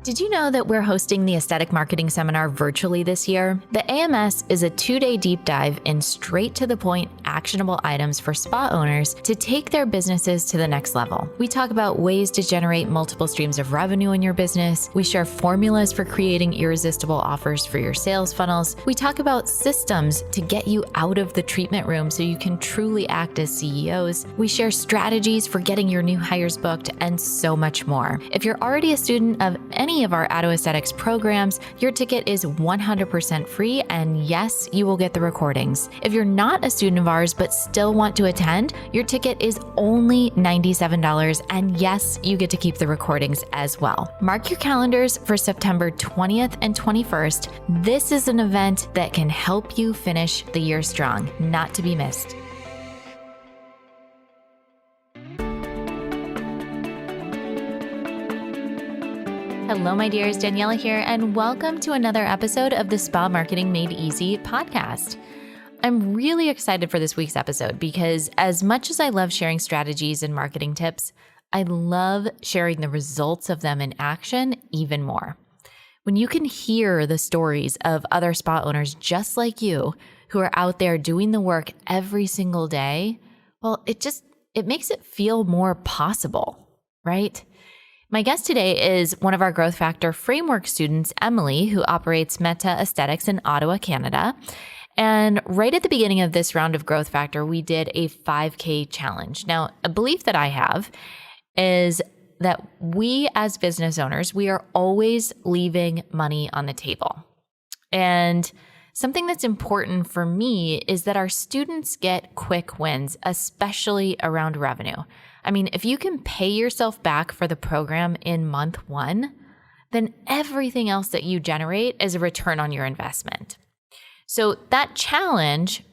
Did you know that we're hosting the Aesthetic Marketing Seminar virtually this year? The AMS is a 2-day deep dive in straight to the point, actionable items for spa owners to take their businesses to the next level. We talk about ways to generate multiple streams of revenue in your business. We share formulas for creating irresistible offers for your sales funnels. We talk about systems to get you out of the treatment room so you can truly act as CEOs. We share strategies for getting your new hires booked and so much more. If you're already a student of any of our Addo Aesthetics programs, your ticket is 100% free, and yes, you will get the recordings. If you're not a student of ours but still want to attend, your ticket is only $97, and yes, you get to keep the recordings as well. Mark your calendars for September 20th and 21st. This is an event that can help you finish the year strong, not to be missed. Hello, my dears, Daniela here, and welcome to another episode of the Spa Marketing Made Easy podcast. I'm really excited for this week's episode because as much as I love sharing strategies and marketing tips, I love sharing the results of them in action even more. When you can hear the stories of other spa owners just like you who are out there doing the work every single day, well, it makes it feel more possible, right? My guest today is one of our Growth Factor Framework students, Emilie, who operates Meta Aesthetics in Ottawa, Canada. And right at the beginning of this round of Growth Factor, we did a 5K challenge. Now, a belief that I have is that we as business owners, we are always leaving money on the table. And something that's important for me is that our students get quick wins, especially around revenue. I mean, if you can pay yourself back for the program in month 1, then everything else that you generate is a return on your investment. So that challenge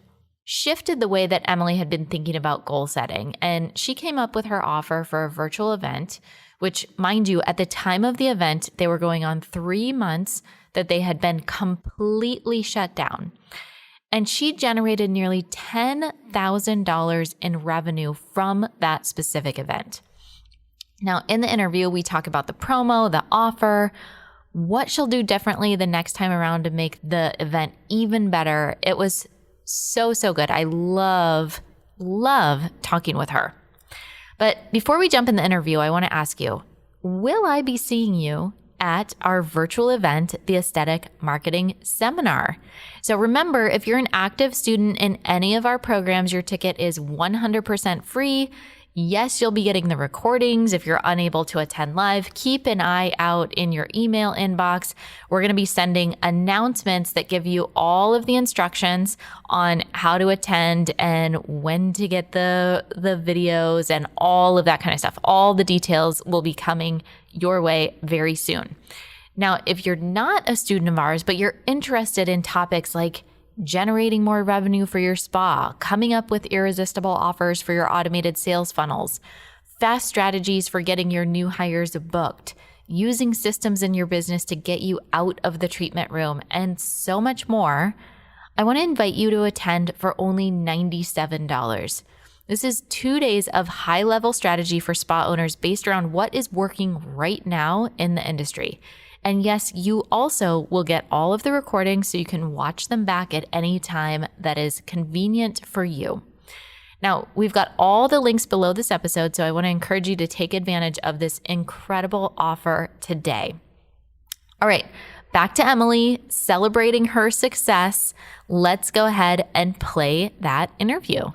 shifted the way that Emilie had been thinking about goal setting, and she came up with her offer for a virtual event, which, mind you, at the time of the event, they were going on 3 months that they had been completely shut down. And she generated nearly $10,000 in revenue from that specific event. Now, in the interview, we talk about the promo, the offer, what she'll do differently the next time around to make the event even better. It was so good. I love talking with her. But before we jump in the interview, I want to ask you, will I be seeing you at our virtual event, the Aesthetic Marketing Seminar? So remember, if you're an active student in any of our programs, your ticket is 100% free. Yes, you'll be getting the recordings. If you're unable to attend live, keep an eye out in your email inbox. We're going to be sending announcements that give you all of the instructions on how to attend and when to get the videos and all of that kind of stuff. All the details will be coming your way very soon. Now, if you're not a student of ours, but you're interested in topics like generating more revenue for your spa, coming up with irresistible offers for your automated sales funnels, fast strategies for getting your new hires booked, using systems in your business to get you out of the treatment room, and so much more, I want to invite you to attend for only $97. This is 2 days of high-level strategy for spa owners based around what is working right now in the industry. And yes, you also will get all of the recordings so you can watch them back at any time that is convenient for you. Now, we've got all the links below this episode, so I want to encourage you to take advantage of this incredible offer today. All right, back to Emilie celebrating her success. Let's go ahead and play that interview.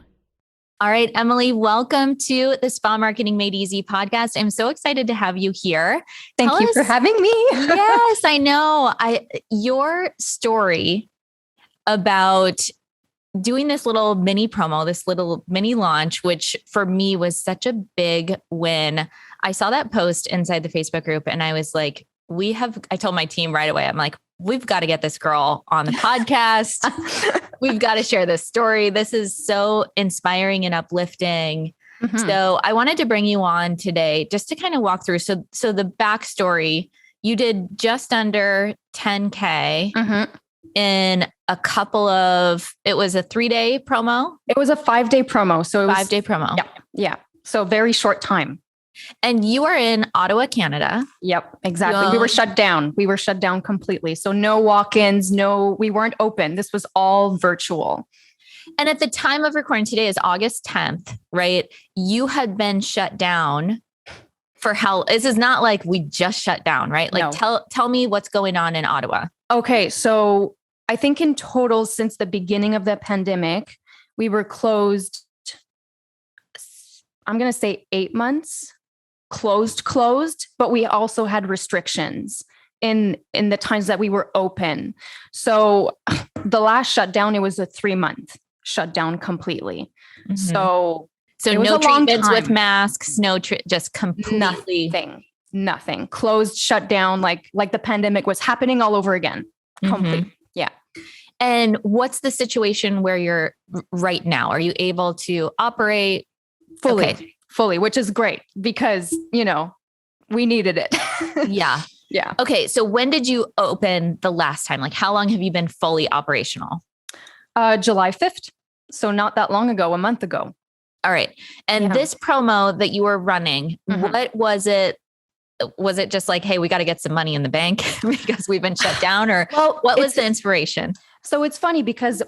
All right, Emilie, welcome to the Spa Marketing Made Easy podcast. I'm so excited to have you here. Thank you for having me. Yes, I know. Your story about doing this little mini promo, this little mini launch, which for me was such a big win. I saw that post inside the Facebook group and I was like, I told my team right away, I'm like, we've got to get this girl on the podcast. We've got to share this story. This is so inspiring and uplifting. Mm-hmm. So I wanted to bring you on today just to kind of walk through. So the backstory, you did just under 10K in a couple of, it was a 3-day promo. It was a 5-day promo. So it was 5-day promo. Yeah. So very short time. And you are in Ottawa, Canada. Yep, exactly. We were shut down. We were shut down completely. So no walk-ins, we weren't open. This was all virtual. And at the time of recording, today is August 10th, right? You had been shut down for how, this is not like we just shut down, right? Like tell me what's going on in Ottawa. Okay. So I think in total, since the beginning of the pandemic, we were closed, I'm going to say 8 months, closed, but we also had restrictions in the times that we were open. So the last shutdown, it was a 3-month shutdown completely. Mm-hmm. So no treatments with masks, just completely nothing closed, shut down, like the pandemic was happening all over again. Complete. Mm-hmm. Yeah. And what's the situation where you're right now? Are you able to operate fully, which is great because, we needed it. Yeah. Yeah. Okay. So when did you open the last time? Like how long have you been fully operational? July 5th. So not that long ago, a month ago. All right. And this promo that you were running, what was it? Was it just like, hey, we got to get some money in the bank because we've been shut down? Or what was the inspiration? So it's funny because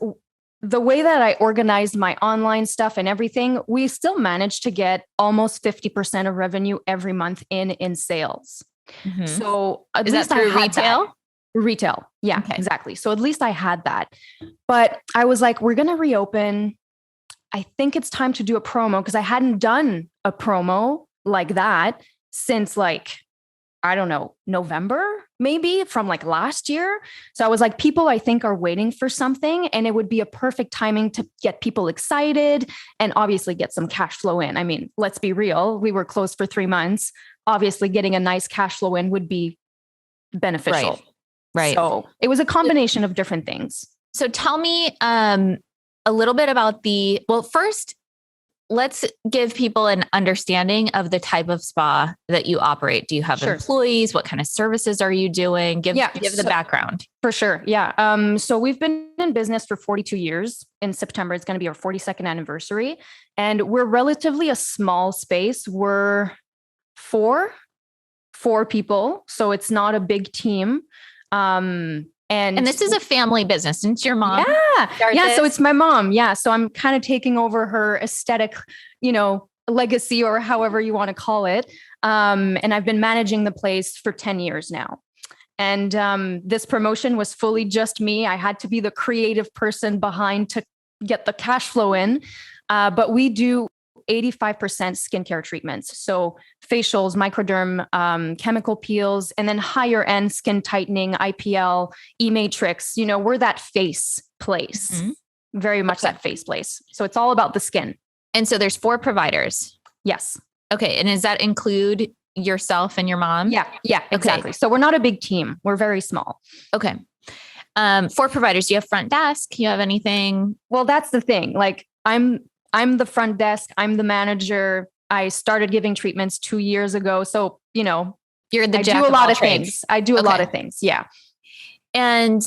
the way that I organized my online stuff and everything, we still managed to get almost 50% of revenue every month in sales. Mm-hmm. So at least that through retail? Retail. Yeah, exactly. So at least I had that. But I was like, we're going to reopen. I think it's time to do a promo because I hadn't done a promo like that since I don't know, November, maybe from last year. So I was like, people, I think are waiting for something and it would be a perfect timing to get people excited and obviously get some cash flow in. I mean, let's be real. We were closed for 3 months. Obviously getting a nice cash flow in would be beneficial. Right. So it was a combination of different things. So tell me a little bit about first, let's give people an understanding of the type of spa that you operate. Do you have employees? What kind of services are you doing? Give the background. For sure. Yeah. So we've been in business for 42 years. In September, it's going to be our 42nd anniversary. And we're relatively a small space. We're four people. So it's not a big team. And this is a family business. Since your mom. Yeah. So it's my mom. Yeah. So I'm kind of taking over her aesthetic, legacy or however you want to call it. And I've been managing the place for 10 years now. And this promotion was fully just me. I had to be the creative person behind to get the cash flow in. But we do 85% skincare treatments. So facials, microderm, chemical peels, and then higher end skin tightening, IPL, E-Matrix. We're that face place, very much that face place. So it's all about the skin. And so there's 4 providers. Yes. Okay. And does that include yourself and your mom? Yeah, exactly. Okay. So we're not a big team. We're very small. Okay. 4 providers. Do you have front desk? You have anything? Well, that's the thing. I'm the front desk. I'm the manager. I started giving treatments 2 years ago. So, you're the I do a lot of things. I do a lot of things. Yeah. And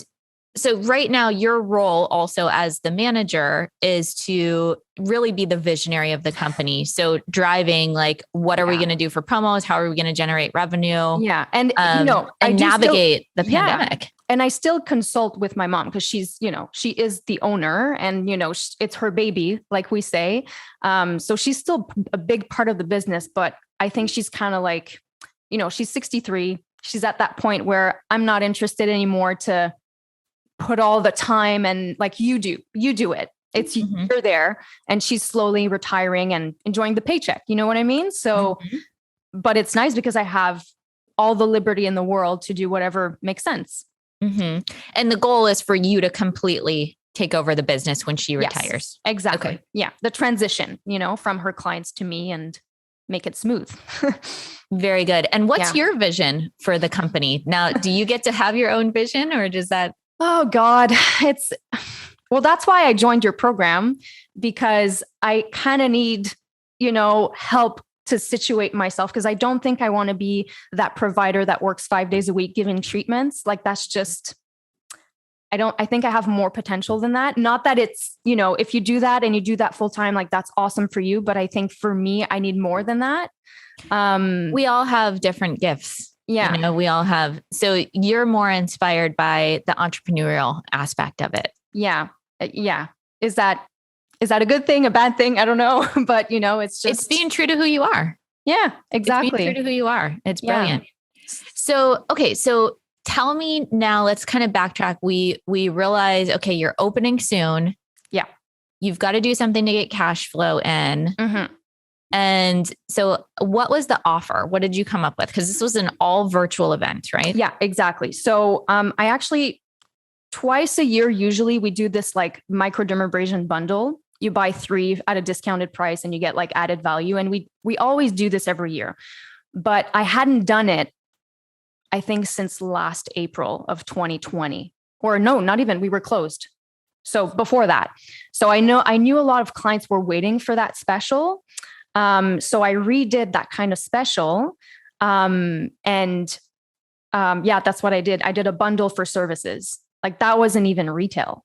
so right now your role also as the manager is to really be the visionary of the company. So driving, what are we going to do for promos? How are we going to generate revenue? Yeah. And, and navigate the pandemic. And I still consult with my mom because she's, she is the owner and, it's her baby, like we say. So she's still a big part of the business, but I think she's kind of she's 63. She's at that point where I'm not interested anymore to put all the time and you do it. It's you're there and she's slowly retiring and enjoying the paycheck. You know what I mean? So, but it's nice because I have all the liberty in the world to do whatever makes sense. Mm-hmm. And the goal is for you to completely take over the business when she retires. Exactly. Okay. Yeah. The transition, from her clients to me and make it smooth. Very good. And what's your vision for the company? Now, do you get to have your own vision or does that? Oh God, that's why I joined your program because I kind of need, help to situate myself because I don't think I want to be that provider that works 5 days a week giving treatments. That's just, I think I have more potential than that. Not that it's, if you do that and you do that full time, like that's awesome for you. But I think for me, I need more than that. We all have different gifts. Yeah. We all have. So you're more inspired by the entrepreneurial aspect of it. Yeah. Yeah. Is that a good thing, a bad thing? I don't know. But it's being true to who you are. Yeah, exactly. It's being true to who you are. It's brilliant. So, okay. So tell me now, let's kind of backtrack. We realize, okay, you're opening soon. Yeah. You've got to do something to get cash flow in. Mm-hmm. And so what was the offer? What did you come up with? Because this was an all virtual event, right? Yeah, exactly. So I actually twice a year, usually we do this like microdermabrasion bundle. You buy 3 at a discounted price and you get like added value. And we always do this every year, but I hadn't done it, I think, since last April of 2020, or no, not even, we were closed. So before that, so I knew a lot of clients were waiting for that special. So I redid that kind of special. Yeah, that's what I did. I did a bundle for services. Like that wasn't even retail.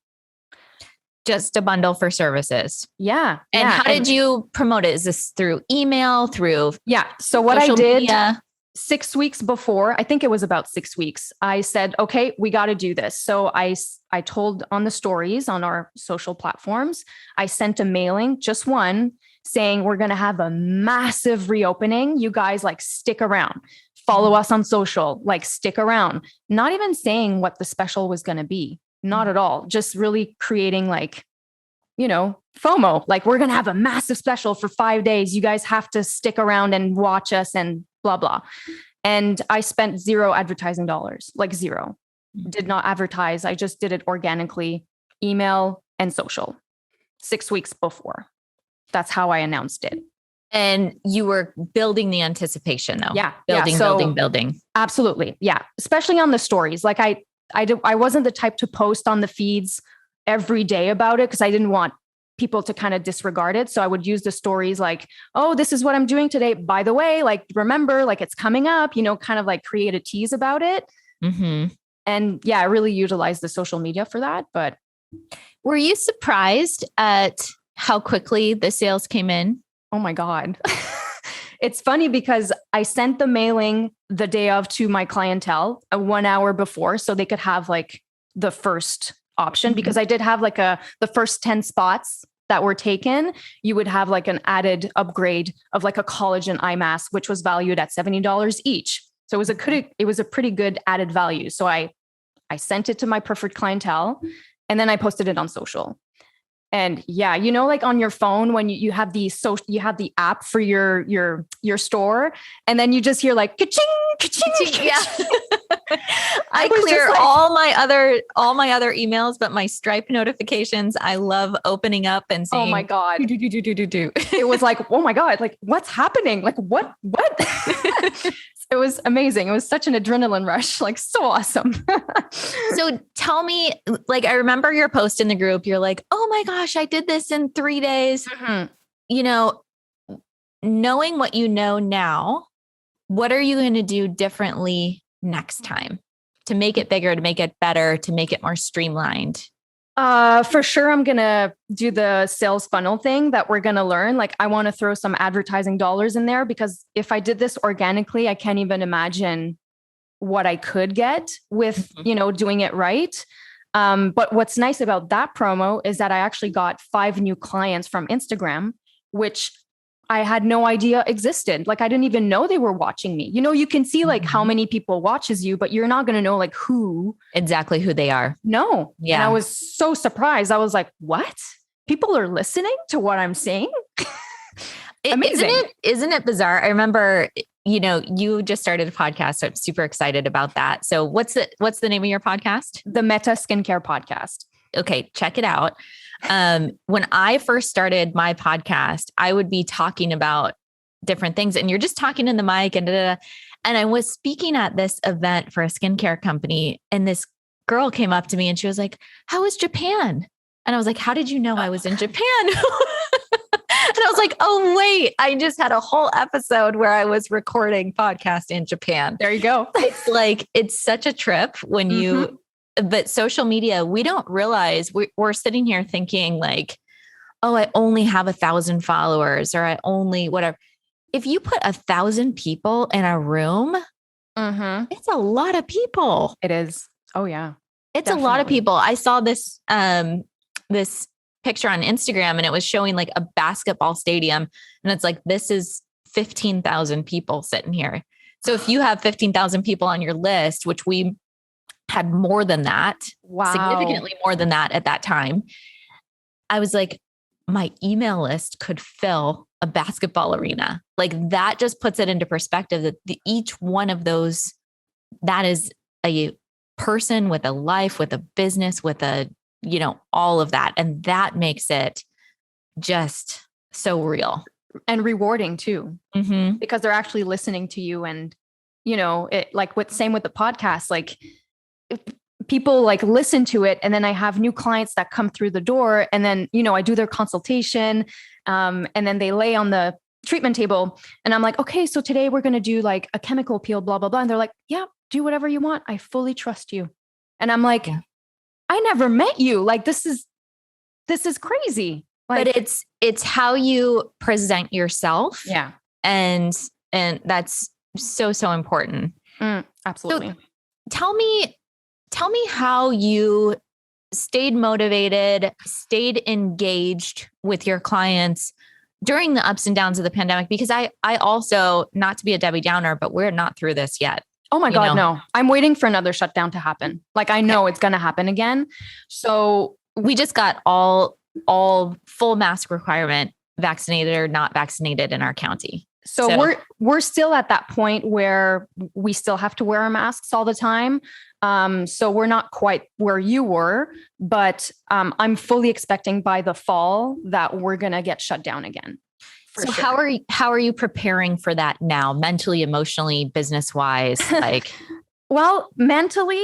Just a bundle for services. Yeah. And how did you promote it? Is this through email, through? Yeah. So what I did media? 6 weeks before, I think it was about 6 weeks, I said, okay, we got to do this. So I told on the stories on our social platforms, I sent a mailing, just one, saying we're going to have a massive reopening. You guys like stick around, follow us on social, like stick around, not even saying what the special was going to be. Not at all. Just really creating like, FOMO, like we're going to have a massive special for 5 days. You guys have to stick around and watch us and blah, blah. And I spent $0 advertising dollars, like zero, did not advertise. I just did it organically, email and social 6 weeks before. That's how I announced it. And you were building the anticipation though. Yeah. Building. Absolutely. Yeah. Especially on the stories. Like I wasn't the type to post on the feeds every day about it because I didn't want people to kind of disregard it. So I would use the stories like, oh, this is what I'm doing today. By the way, like, remember, like it's coming up, kind of like create a tease about it. Mm-hmm. And yeah, I really utilized the social media for that. But were you surprised at how quickly the sales came in? Oh my God. It's funny because I sent the mailing the day of to my clientele 1 hour before so they could have like the first option, because I did have like the first 10 spots that were taken. You would have like an added upgrade of like a collagen eye mask, which was valued at $70 each. So it was a pretty good added value. So I sent it to my preferred clientele and then I posted it on social. And yeah, like on your phone, when you have you have the app for your store, and then you just hear like ka-ching, ka-ching, ka-ching. Yeah. I clear like, all my other emails, but my Stripe notifications, I love opening up and saying, oh my God, do. It was like, oh my God, like what's happening? Like what? It was amazing. It was such an adrenaline rush, like so awesome. So tell me, like, I remember your post in the group. You're like, oh my gosh, I did this in 3 days. Mm-hmm. Knowing what you know now, what are you going to do differently next time to make it bigger, to make it better, to make it more streamlined? For sure, I'm going to do the sales funnel thing that we're going to learn. Like I want to throw some advertising dollars in there, because if I did this organically, I can't even imagine what I could get with, doing it right. But what's nice about that promo is that I actually got 5 new clients from Instagram, which I had no idea existed. Like I didn't even know they were watching me. You can see like how many people watches you, but you're not going to know like exactly who they are. No. Yeah. And I was so surprised. I was like, what? People are listening to what I'm saying? Amazing. Isn't it bizarre? I remember, you just started a podcast. So I'm super excited about that. So what's the name of your podcast? The Meta Skincare Podcast. Okay. Check it out. When I first started my podcast, I would be talking about different things and you're just talking in the mic and and I was speaking at this event for a skincare company and this girl came up to me and she was like, how was Japan? And I was like, how did you know I was in Japan? And I was like, oh, wait, I just had a whole episode where I was recording podcast in Japan. There you go. It's like, it's such a trip when you but social media, we don't realize we're sitting here thinking like, oh, I only have 1,000 followers or I only whatever. If you put 1,000 people in a room, it's a lot of people. It is. Oh yeah. It's definitely a lot of people. I saw this, this picture on Instagram and it was showing like a basketball stadium. And it's like, this is 15,000 people sitting here. So if you have 15,000 people on your list, which we had more than that, significantly more than that at that time, I was like, my email list could fill a basketball arena. Like that just puts it into perspective that each one of those, that is a person with a life, with a business, with a, all of that. And that makes it just so real. And rewarding too, because they're actually listening to you. And, same with the podcast, like people like listen to it. And then I have new clients that come through the door and then, I do their consultation and then they lay on the treatment table and I'm like, okay, so today we're going to do like a chemical peel, blah, blah, blah. And they're like, yeah, do whatever you want. I fully trust you. And I'm like, I never met you. Like, this is crazy. Like, but it's how you present yourself. Yeah. And that's so important. Absolutely. So tell me how you stayed motivated, stayed engaged with your clients during the ups and downs of the pandemic, because I also, not to be a Debbie Downer, but we're not through this yet. Oh my God, no. I'm waiting for another shutdown to happen. Like I know it's going to happen again. So we just got all full mask requirement, vaccinated or not vaccinated in our county. So we're still at that point where we still have to wear our masks all the time. So we're not quite where you were, but I'm fully expecting by the fall that we're going to get shut down again. So sure. How are you preparing for that now, mentally, emotionally, business wise? Like, well, mentally,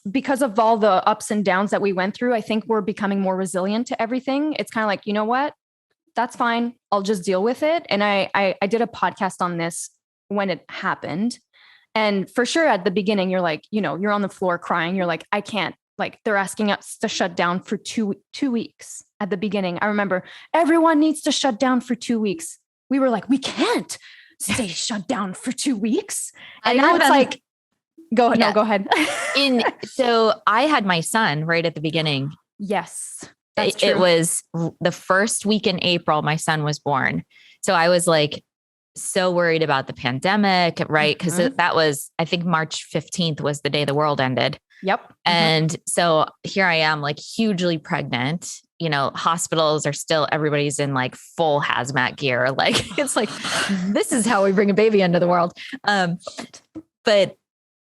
because of all the ups and downs that we went through, I think we're becoming more resilient to everything. It's kind of like, you know what? That's fine. I'll just deal with it. And I did a podcast on this when it happened. And for sure, at the beginning, you're like, you're on the floor crying. You're like, I can't, like, they're asking us to shut down for two weeks at the beginning. I remember everyone needs to shut down for 2 weeks. We were like, we can't stay shut down for 2 weeks. And now it's like, go ahead. Yeah. No, go ahead. So I had my son right at the beginning. Yes. That's true. It was the first week in April, my son was born. So I was like, so worried about the pandemic, right? Because that was, I think March 15th was the day the world ended. Yep. And so here I am, like hugely pregnant, hospitals are still, everybody's in like full hazmat gear. Like, it's like, this is how we bring a baby into the world. But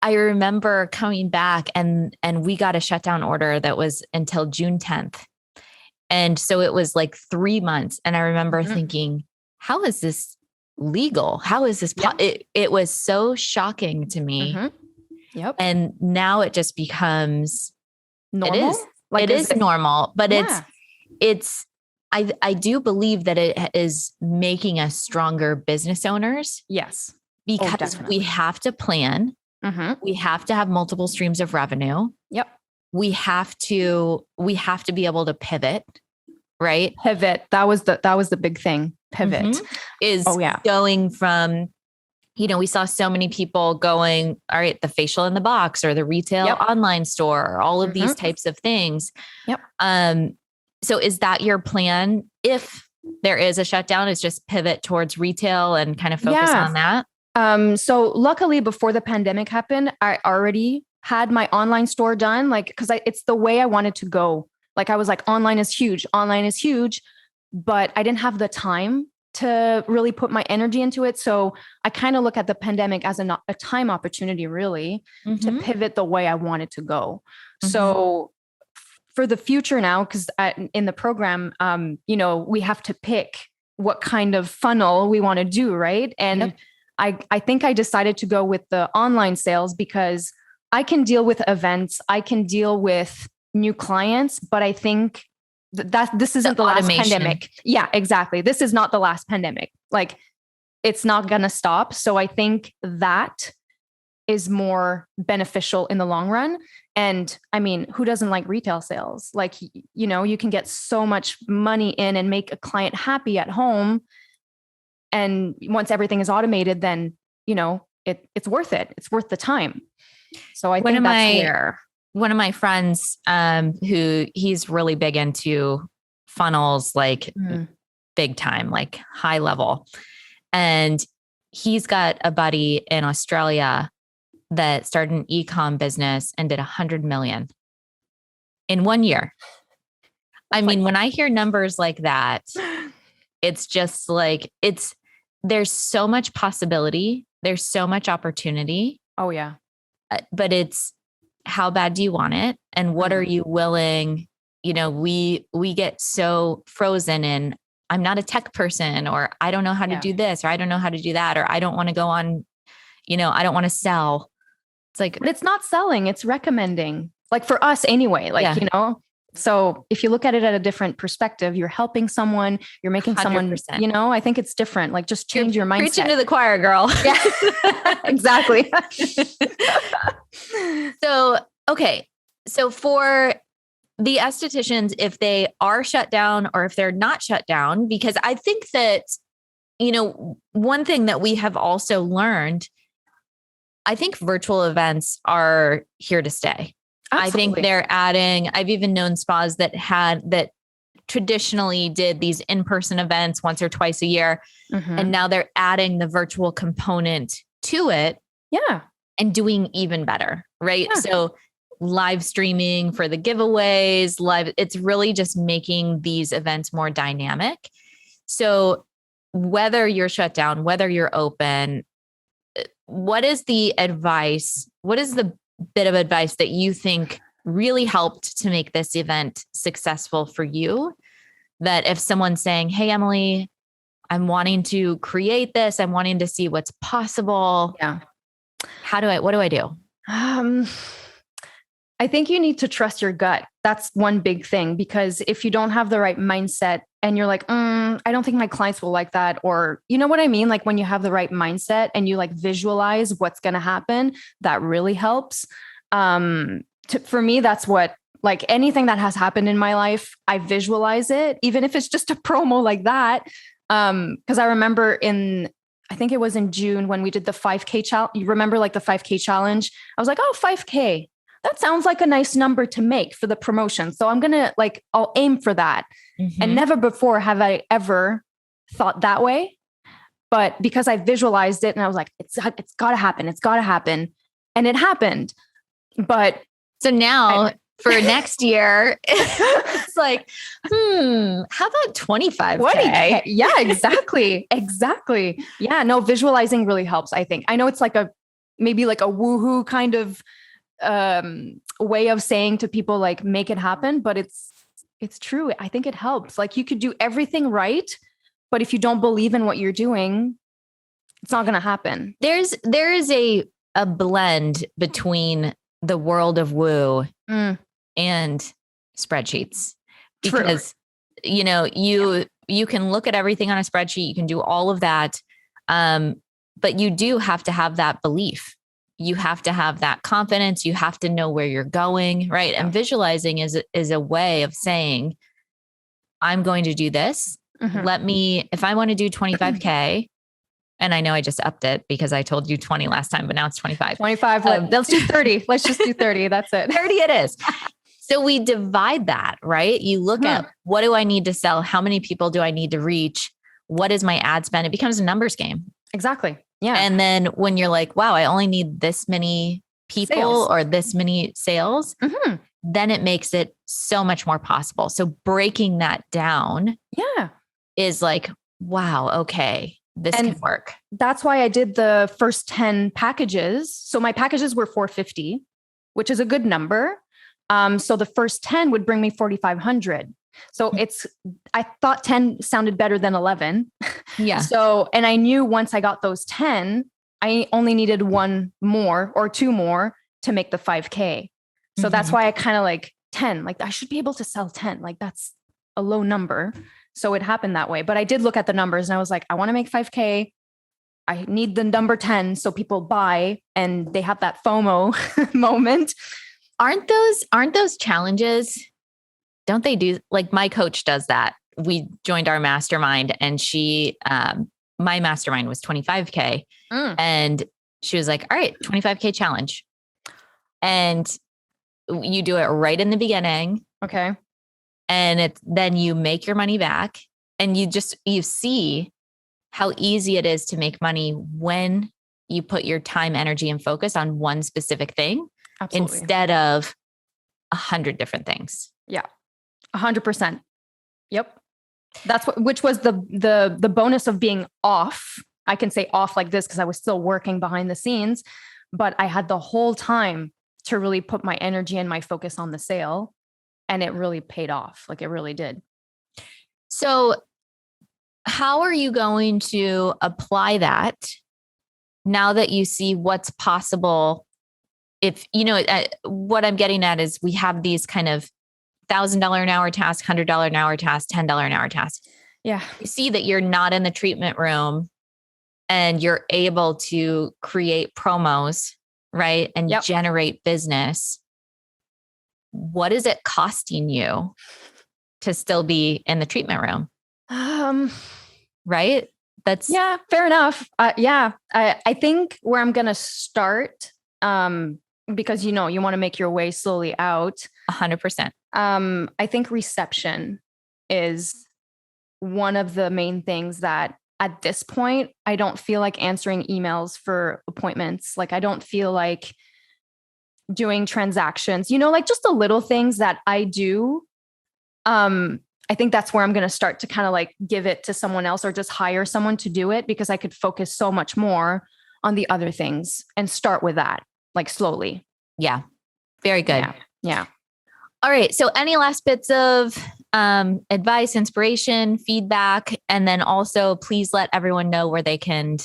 I remember coming back and we got a shutdown order that was until June 10th. And so it was like 3 months. And I remember thinking, how is this legal? How is this? It was so shocking to me. Yep. And now it just becomes normal. It is normal, but I do believe that it is making us stronger business owners. Yes. Because we have to plan. We have to have multiple streams of revenue. Yep. We have to be able to pivot, right? Pivot. That was the big thing. Pivot is going from, we saw so many people going, all right, the facial in the box or the retail online store, all of these types of things. Yep. So is that your plan? If there is a shutdown, is just pivot towards retail and kind of focus on that? So luckily before the pandemic happened, I already had my online store done, like, cause it's the way I wanted to go. Like I was like, online is huge, but I didn't have the time to really put my energy into it. So I kind of look at the pandemic as a time opportunity, really, to pivot the way I wanted to go. So for the future now, because in the program, we have to pick what kind of funnel we want to do, right? And I think I decided to go with the online sales because I can deal with events, I can deal with new clients, but I think that this isn't the last pandemic. Yeah, exactly. This is not the last pandemic. Like it's not going to stop. So I think that is more beneficial in the long run. And I mean, who doesn't like retail sales? Like, you know, you can get so much money in and make a client happy at home. And once everything is automated, then, you know, it's worth it. It's worth the time. So I think that's where one of my friends, who he's really big into funnels, like big time, like high level. And he's got a buddy in Australia that started an e-com business and did 100 million in 1 year. I mean, when I hear numbers like that, it's just like, there's so much possibility. There's so much opportunity. Oh yeah. But it's, how bad do you want it? And what are you willing? You know, we get so frozen in, I'm not a tech person, or I don't know how to do this, or I don't know how to do that, or I don't want to go on, you know, I don't want to sell. It's like, but it's not selling, it's recommending, like for us anyway, like, you know, so if you look at it at a different perspective, you're helping someone, you're making 100%. Someone, you know, I think it's different. Like just change your mindset. Preaching to the choir, girl. Yeah, exactly. So, okay. So for the estheticians, if they are shut down or if they're not shut down, because I think that, you know, one thing that we have also learned, I think virtual events are here to stay. Absolutely. I think they're adding, I've even known spas that traditionally did these in-person events once or twice a year. And now they're adding the virtual component to it. Yeah. And doing even better. Right. Yeah. So live streaming for the giveaways, it's really just making these events more dynamic. So whether you're shut down, whether you're open, what is the advice? What is the bit of advice that you think really helped to make this event successful for you? That if someone's saying, hey, Emilie, I'm wanting to create this, I'm wanting to see what's possible. Yeah. What do I do? I think you need to trust your gut. That's one big thing, because if you don't have the right mindset and you're like, I don't think my clients will like that. Or, you know what I mean? Like when you have the right mindset and you like visualize what's going to happen, that really helps. For me, that's what, like anything that has happened in my life, I visualize it, even if it's just a promo like that. Cause I remember I think it was in June when we did the 5K challenge. You remember like the 5K challenge? I was like, oh, 5K. That sounds like a nice number to make for the promotion. So I'm going to I'll aim for that. And never before have I ever thought that way. But because I visualized it and I was like, it's gotta happen. It's gotta happen. And it happened. But so now for next year, it's like, how about 25K? 20K? Yeah, exactly. Exactly. Yeah, no, visualizing really helps, I think. I know it's like maybe like a woohoo kind of way of saying to people, like, make it happen, but it's true. I think it helps. Like you could do everything right, but if you don't believe in what you're doing, it's not going to happen. There is a blend between the world of woo and spreadsheets, because you know, you can look at everything on a spreadsheet, you can do all of that. But you do have to have that belief. You have to have that confidence. You have to know where you're going. Right. And visualizing is a way of saying, I'm going to do this. If I want to do 25K, and I know I just upped it because I told you 20 last time, but now it's 25. 25. Let's do 30. Let's just do 30. That's it. 30 it is. So we divide that, right? You look at, what do I need to sell? How many people do I need to reach? What is my ad spend? It becomes a numbers game. Exactly. Yeah. And then when you're like, wow, I only need this many people or this many sales, then it makes it so much more possible. So breaking that down is like, wow, okay, this can work. That's why I did the first 10 packages. So my packages were 450, which is a good number. So the first 10 would bring me 4,500. So I thought 10 sounded better than 11. Yeah. So, and I knew once I got those 10, I only needed one more or two more to make the 5K. So that's why I kind of like 10, like I should be able to sell 10. Like that's a low number. So it happened that way. But I did look at the numbers and I was like, I want to make 5K. I need the number 10 so people buy and they have that FOMO moment. Aren't those challenges? Don't they do, like my coach does that. We joined our mastermind and my mastermind was 25K and she was like, all right, 25K challenge. And you do it right in the beginning. Okay. And then you make your money back and you see how easy it is to make money when you put your time, energy, and focus on one specific thing. Absolutely. Instead of 100 different things. Yeah. 100%. Yep. Which was the bonus of being off. I can say off like this because I was still working behind the scenes, but I had the whole time to really put my energy and my focus on the sale. And it really paid off. Like it really did. So how are you going to apply that now that you see what's possible? If, what I'm getting at is we have these kind of $1,000 an hour task, $100 an hour task, $10 an hour task. Yeah. You see that you're not in the treatment room and you're able to create promos, right? And generate business. What is it costing you to still be in the treatment room? Right? That's fair enough. I think where I'm going to start, because, you want to make your way slowly out. 100%. I think reception is one of the main things that at this point, I don't feel like answering emails for appointments. Like I don't feel like doing transactions, like just the little things that I do. I think that's where I'm going to start to kind of like give it to someone else or just hire someone to do it because I could focus so much more on the other things and start with that, like slowly. Yeah. Very good. Yeah. All right. So any last bits of advice, inspiration, feedback, and then also please let everyone know where they can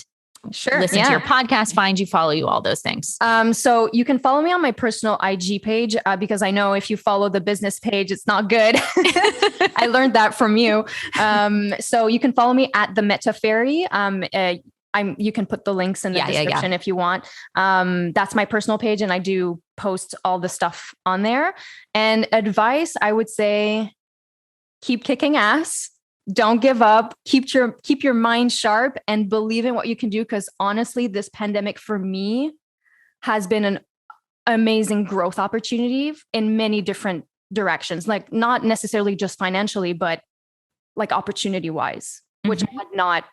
listen to your podcast, find you, follow you, all those things. So you can follow me on my personal IG page because I know if you follow the business page, it's not good. I learned that from you. So you can follow me at the Meta Fairy. You can put the links in the description if you want. That's my personal page. And I do post all the stuff on there. And advice, I would say, keep kicking ass. Don't give up. Keep your mind sharp and believe in what you can do. Because honestly, this pandemic for me has been an amazing growth opportunity in many different directions. Like not necessarily just financially, but like opportunity wise, which I had not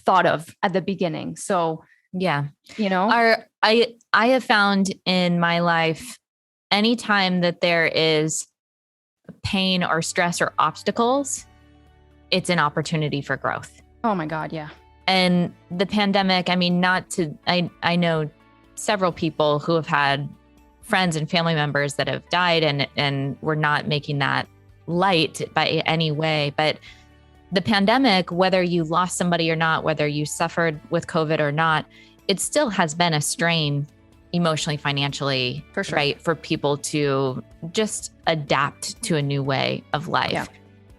thought of at the beginning. So yeah, I have found in my life, anytime that there is pain or stress or obstacles, it's an opportunity for growth. Oh my God. Yeah. And the pandemic, I mean, I know several people who have had friends and family members that have died and we're not making that light by any way, but the pandemic, whether you lost somebody or not, whether you suffered with COVID or not, it still has been a strain emotionally, financially, for sure. Right? For people to just adapt to a new way of life. Yeah.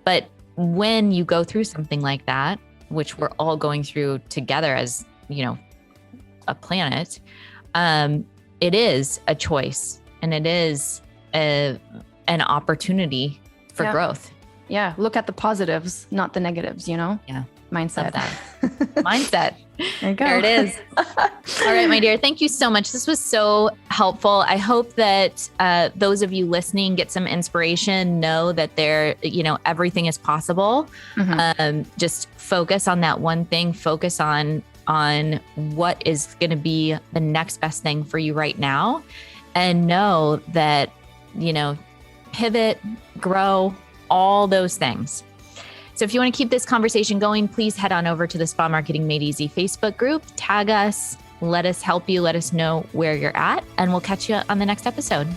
But when you go through something like that, which we're all going through together as, a planet, it is a choice and it is an opportunity for growth. Yeah. Look at the positives, not the negatives, Yeah. Mindset. Mindset. There you go. There it is. All right, my dear. Thank you so much. This was so helpful. I hope that those of you listening get some inspiration, know that everything is possible. Just focus on that one thing, focus on what is going to be the next best thing for you right now. And know that, pivot, grow, all those things. So if you want to keep this conversation going, please head on over to the Spa Marketing Made Easy Facebook group, tag us, let us help you, let us know where you're at, and we'll catch you on the next episode.